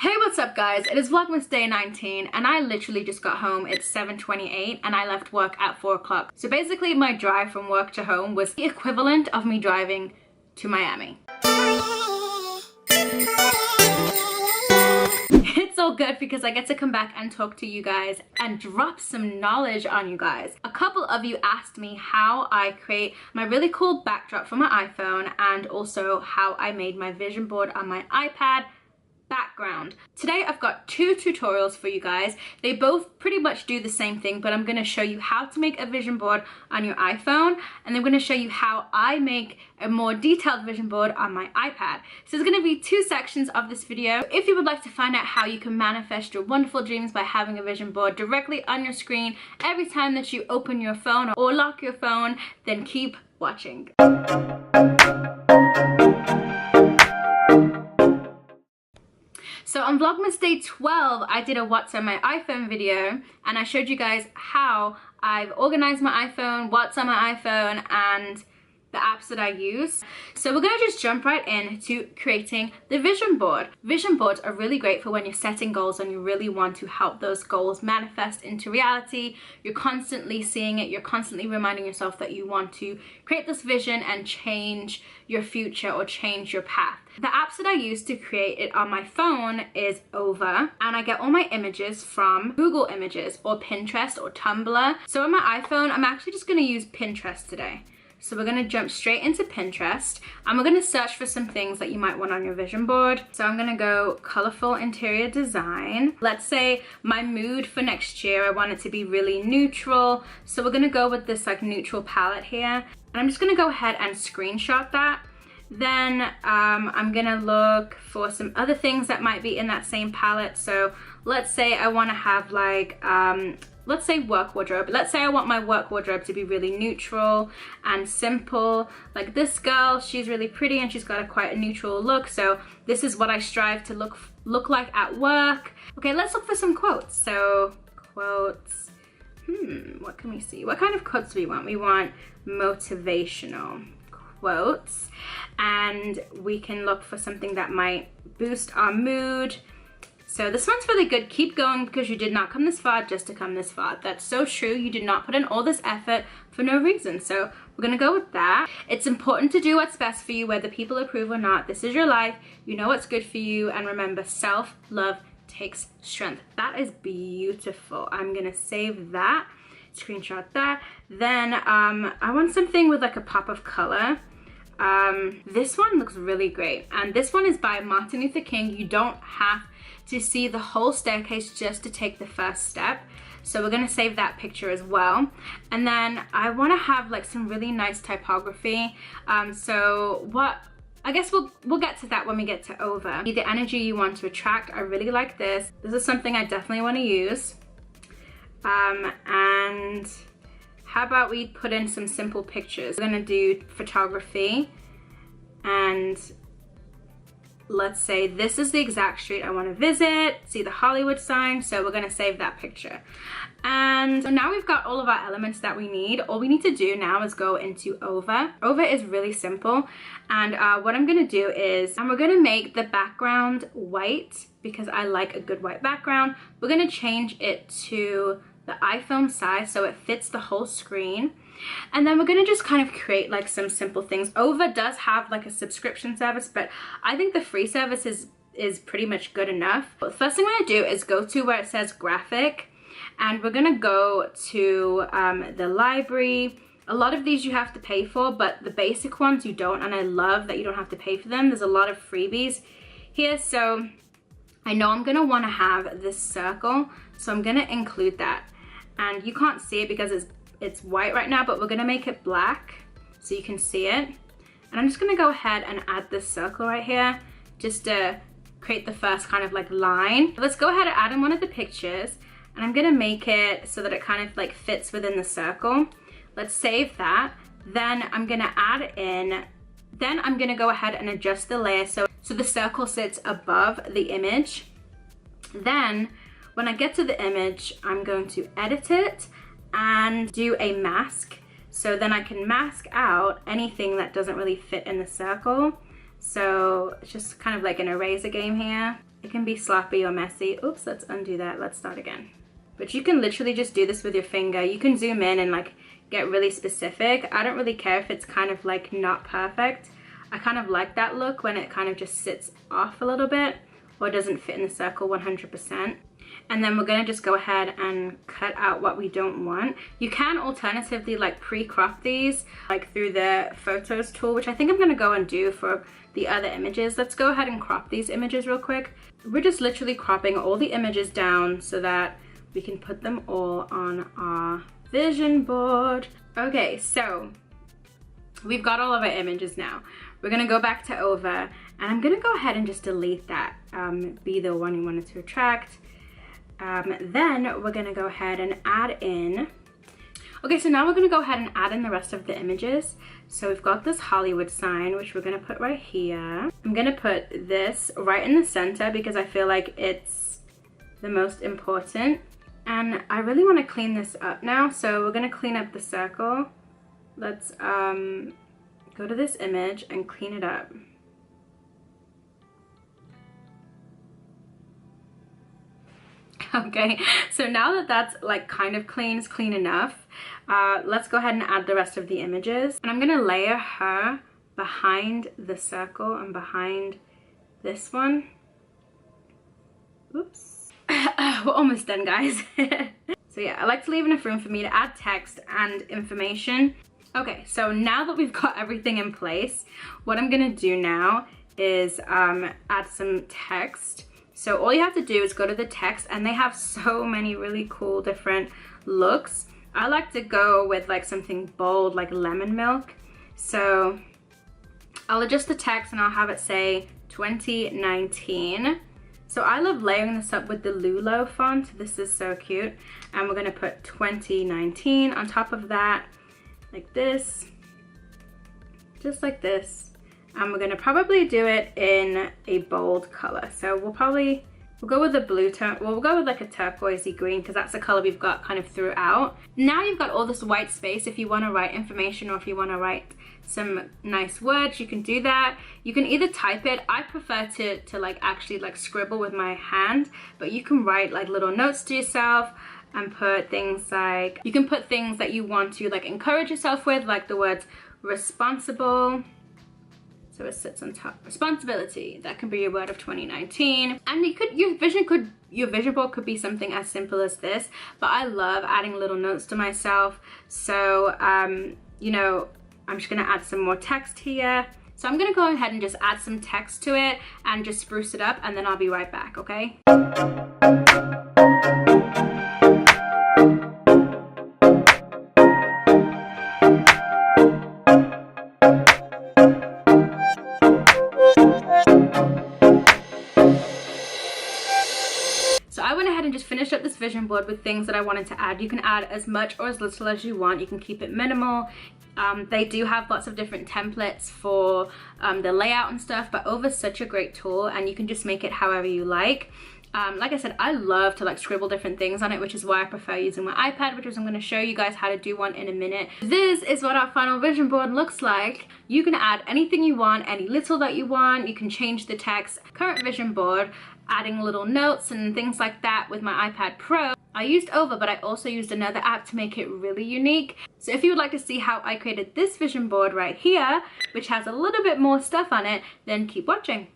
Hey, what's up guys? It is Vlogmas day 19 and I literally just got home. It's 7:28 and I left work at 4 o'clock. So basically my drive from work to home was the equivalent of me driving to Miami. It's all good because I get to come back and talk to you guys and drop some knowledge on you guys. A couple of you asked me how I create my really cool backdrop for my iPhone and also how I made my vision board on my iPad background. Today I've got two tutorials for you guys. They both pretty much do the same thing, but I'm going to show you how to make a vision board on your iPhone, and I'm going to show you how I make a more detailed vision board on my iPad. So there's going to be two sections of this video. If you would like to find out how you can manifest your wonderful dreams by having a vision board directly on your screen every time that you open your phone or lock your phone, then keep watching. So on Vlogmas day 12, I did a what's on my iPhone video and I showed you guys how I've organized my iPhone, what's on my iPhone, and the apps that I use. So we're gonna just jump right into creating the vision board. Vision boards are really great for when you're setting goals and you really want to help those goals manifest into reality. You're constantly seeing it, you're constantly reminding yourself that you want to create this vision and change your future or change your path. The apps that I use to create it on my phone is Over, and I get all my images from Google Images or Pinterest or Tumblr. So on my iPhone, I'm actually just gonna use Pinterest today. So we're gonna jump straight into Pinterest and we're gonna search for some things that you might want on your vision board. So I'm gonna go colorful interior design. Let's say my mood for next year, I want it to be really neutral. So we're gonna go with this like neutral palette here. And I'm just gonna go ahead and screenshot that. Then I'm gonna look for some other things that might be in that same palette. So let's say I wanna have like, let's say work wardrobe. Let's say I want my work wardrobe to be really neutral and simple. Like this girl, she's really pretty and she's got quite a neutral look. So this is what I strive to look like at work. Okay, let's look for some quotes. So quotes, what can we see? What kind of quotes do we want? We want motivational quotes, and we can look for something that might boost our mood. So this one's really good. Keep going because you did not come this far just to come this far. That's so true. You did not put in all this effort for no reason. So we're gonna go with that. It's important to do what's best for you, whether people approve or not. This is your life. You know what's good for you. And remember, self-love takes strength. That is beautiful. I'm gonna save that, screenshot that. Then I want something with like a pop of color. This one looks really great. And this one is by Martin Luther King. You don't have to see the whole staircase just to take the first step. So we're gonna save that picture as well. And then I wanna have like some really nice typography. So I guess we'll get to that when we get to Over. The energy you want to attract, I really like this. This is something I definitely wanna use. And how about we put in some simple pictures? We're gonna do photography, and let's say this is the exact street I want to visit, see the Hollywood sign, so we're gonna save that picture. And so now we've got all of our elements that we need. All we need to do now is go into Over. Over is really simple, and what I'm gonna do is, we're gonna make the background white because I like a good white background. We're gonna change it to the iPhone size so it fits the whole screen. And then we're gonna just kind of create like some simple things. Over does have like a subscription service, but I think the free service is pretty much good enough. But the first thing we're gonna do is go to where it says graphic, and we're gonna go to the library. A lot of these you have to pay for, but the basic ones you don't, and I love that you don't have to pay for them. There's a lot of freebies here. So I know I'm gonna wanna have this circle, so I'm gonna include that. And you can't see it because it's white right now, but we're gonna make it black so you can see it. And I'm just gonna go ahead and add this circle right here just to create the first kind of like line. Let's go ahead and add in one of the pictures, and I'm gonna make it so that it kind of like fits within the circle. Let's save that. Then I'm gonna I'm gonna go ahead and adjust the layer so the circle sits above the image. Then when I get to the image, I'm going to edit it and do a mask. So then I can mask out anything that doesn't really fit in the circle. So it's just kind of like an eraser game here. It can be sloppy or messy. Oops, let's undo that. Let's start again. But you can literally just do this with your finger. You can zoom in and like get really specific. I don't really care if it's kind of like not perfect. I kind of like that look when it kind of just sits off a little bit or doesn't fit in the circle 100%. And then we're gonna just go ahead and cut out what we don't want. You can alternatively like pre-crop these like through the photos tool, which I think I'm gonna go and do for the other images. Let's go ahead and crop these images real quick. We're just literally cropping all the images down so that we can put them all on our vision board. Okay, so we've got all of our images now. We're gonna go back to over, and I'm gonna go ahead and just delete that, be the one you wanted to attract. Then we're gonna go ahead and add in, okay, so now we're gonna go ahead and add in the rest of the images. So we've got this Hollywood sign, which we're gonna put right here. I'm gonna put this right in the center because I feel like it's the most important. And I really wanna clean this up now. So we're gonna clean up the circle. Let's go to this image and clean it up. Okay, so now that that's like kind of clean, it's clean enough, let's go ahead and add the rest of the images. And I'm gonna layer her behind the circle and behind this one. Oops. We're almost done, guys. So yeah, I like to leave enough room for me to add text and information. Okay, so now that we've got everything in place, what I'm gonna do now is add some text. So all you have to do is go to the text, and they have so many really cool different looks. I like to go with like something bold like lemon milk. So I'll adjust the text and I'll have it say 2019. So I love layering this up with the Lulo font. This is so cute. And we're gonna put 2019 on top of that, like this, just like this. And we're gonna probably do it in a bold color. So we'll go with a blue tone. Well, we'll go with like a turquoisey green because that's the color we've got kind of throughout. Now you've got all this white space. If you wanna write information or if you wanna write some nice words, you can do that. You can either type it. I prefer to like actually like scribble with my hand, but you can write like little notes to yourself and put things like, you can put things that you want to like encourage yourself with, like the words responsible. So it sits on top. Responsibility, that can be your word of 2019. And your vision board could be something as simple as this, but I love adding little notes to myself. So, you know, I'm just gonna add some more text here. So I'm gonna go ahead and just add some text to it and just spruce it up, and then I'll be right back, okay? Finish up this vision board with things that I wanted to add. You can add as much or as little as you want. You can keep it minimal. They do have lots of different templates for the layout and stuff, but Over's such a great tool and you can just make it however you like. Like I said, I love to like scribble different things on it, which is why I prefer using my iPad, which is I'm going to show you guys how to do one in a minute. This is what our final vision board looks like. You can add anything you want, any little that you want. You can change the text. Current vision board, adding little notes and things like that with my iPad Pro. I used Over, but I also used another app to make it really unique. So if you would like to see how I created this vision board right here, which has a little bit more stuff on it, then keep watching.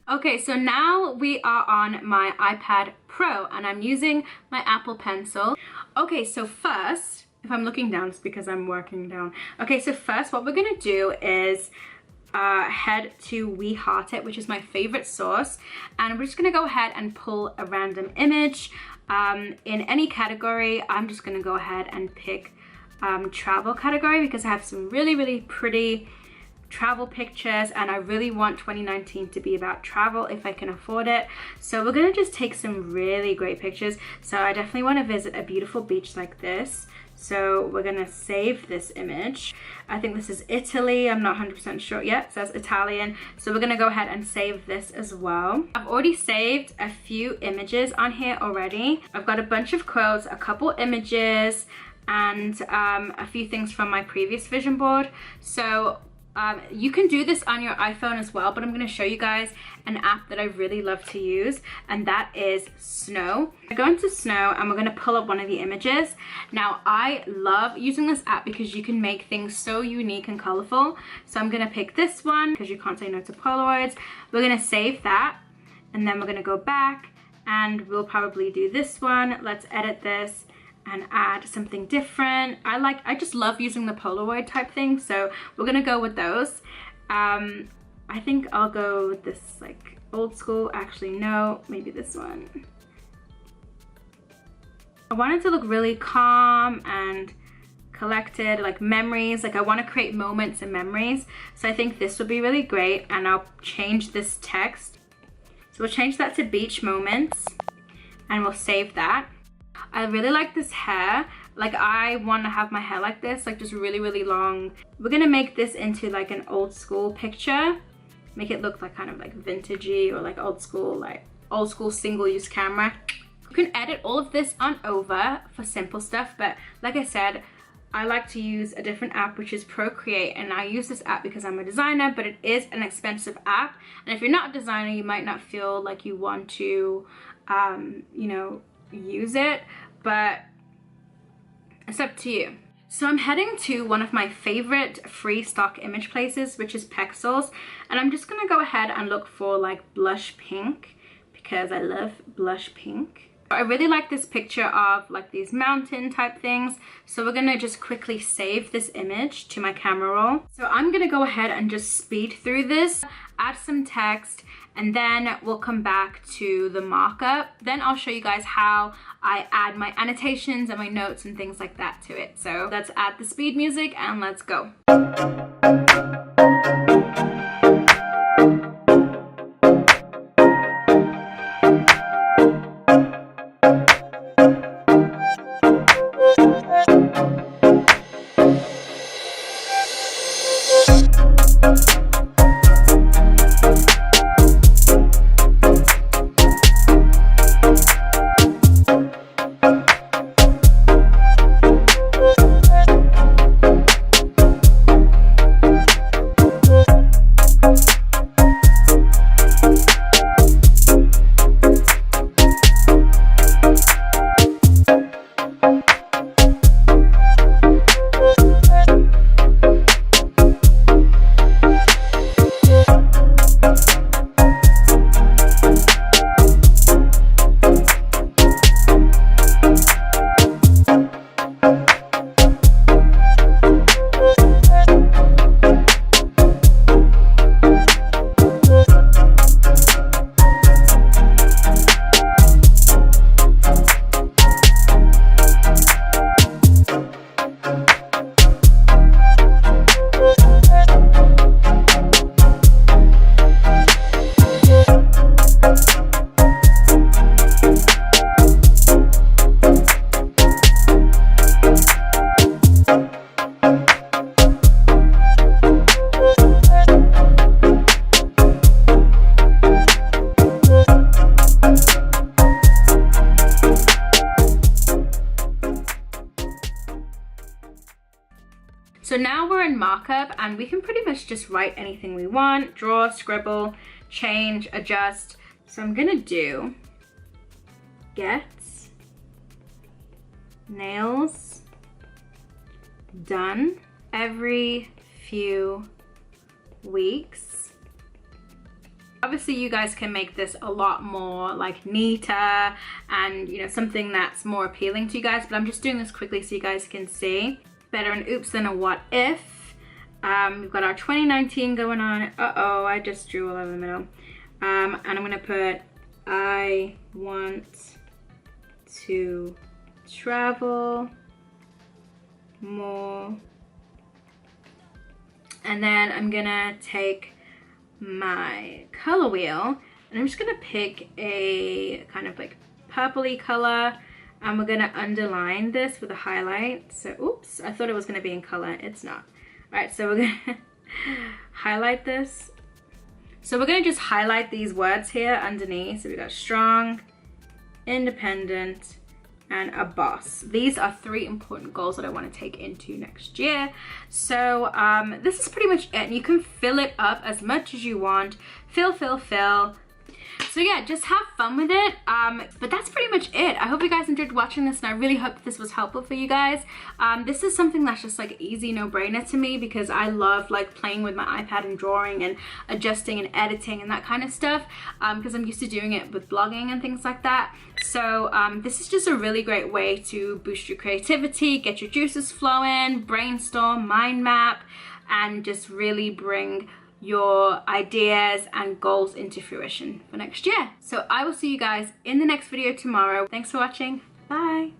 Okay, so now we are on my iPad Pro and I'm using my Apple Pencil. Okay, so first, if I'm looking down, it's because I'm working down. Okay, so first what we're gonna do is head to We Heart It, which is my favorite source, and we're just gonna go ahead and pull a random image in any category. I'm just gonna go ahead and pick travel category because I have some really pretty travel pictures and I really want 2019 to be about travel if I can afford it. So we're gonna just take some really great pictures. So I definitely want to visit a beautiful beach like this. So we're gonna save this image. I think this is Italy, I'm not 100% sure yet. It says Italian. So we're gonna go ahead and save this as well. I've already saved a few images on here already. I've got a bunch of quotes, a couple images, and a few things from my previous vision board. So You can do this on your iPhone as well, but I'm going to show you guys an app that I really love to use, and that is Snow. I go into Snow and we're going to pull up one of the images. Now, I love using this app because you can make things so unique and colorful. So I'm going to pick this one because you can't say no to Polaroids. We're going to save that, and then we're going to go back and we'll probably do this one. Let's edit this and add something different. I just love using the Polaroid type thing, so we're gonna go with those. I think I'll go with this like old school. Actually, no, maybe this one. I want it to look really calm and collected, like memories. Like I want to create moments and memories. So I think this would be really great, and I'll change this text. So we'll change that to beach moments and we'll save that. I really like this hair. Like I want to have my hair like this, like just really, really long. We're gonna make this into like an old school picture. Make it look like kind of like vintagey or like old school single use camera. You can edit all of this on over for simple stuff, but like I said, I like to use a different app, which is Procreate, and I use this app because I'm a designer, but it is an expensive app. And if you're not a designer, you might not feel like you want to, you know, use it, but it's up to you. So I'm heading to one of my favorite free stock image places, which is Pexels, and I'm just gonna go ahead and look for like blush pink because I love blush pink. I really like this picture of like these mountain type things, so we're gonna just quickly save this image to my camera roll. So I'm gonna go ahead and just speed through this, add some text, and then we'll come back to the markup. Then I'll show you guys how I add my annotations and my notes and things like that to it. So let's add the speed music and let's go. So now we're in markup and we can pretty much just write anything we want, draw, scribble, change, adjust. So I'm gonna do gets nails done every few weeks. Obviously you guys can make this a lot more like neater and, you know, something that's more appealing to you guys, but I'm just doing this quickly so you guys can see. Better an oops than a what if. We've got our 2019 going on. Uh-oh, I just drew all over the middle. And I'm gonna put I want to travel more. And then I'm gonna take my color wheel and I'm just gonna pick a kind of like purpley color, and we're gonna underline this with a highlight. So oops, I thought it was gonna be in color, it's not. All right, so we're gonna highlight this. So we're gonna just highlight these words here underneath. So we got strong, independent, and a boss. These are 3 important goals that I want to take into next year. So this is pretty much it. You can fill it up as much as you want. Fill. So yeah, just have fun with it. But that's pretty much it. I hope you guys enjoyed watching this, and I really hope this was helpful for you guys. This is something that's just like easy, no-brainer to me, because I love like playing with my iPad and drawing and adjusting and editing and that kind of stuff, because I'm used to doing it with blogging and things like that. So this is just a really great way to boost your creativity, get your juices flowing, brainstorm, mind map, and just really bring your ideas and goals into fruition for next year. So I will see you guys in the next video tomorrow. Thanks for watching. Bye.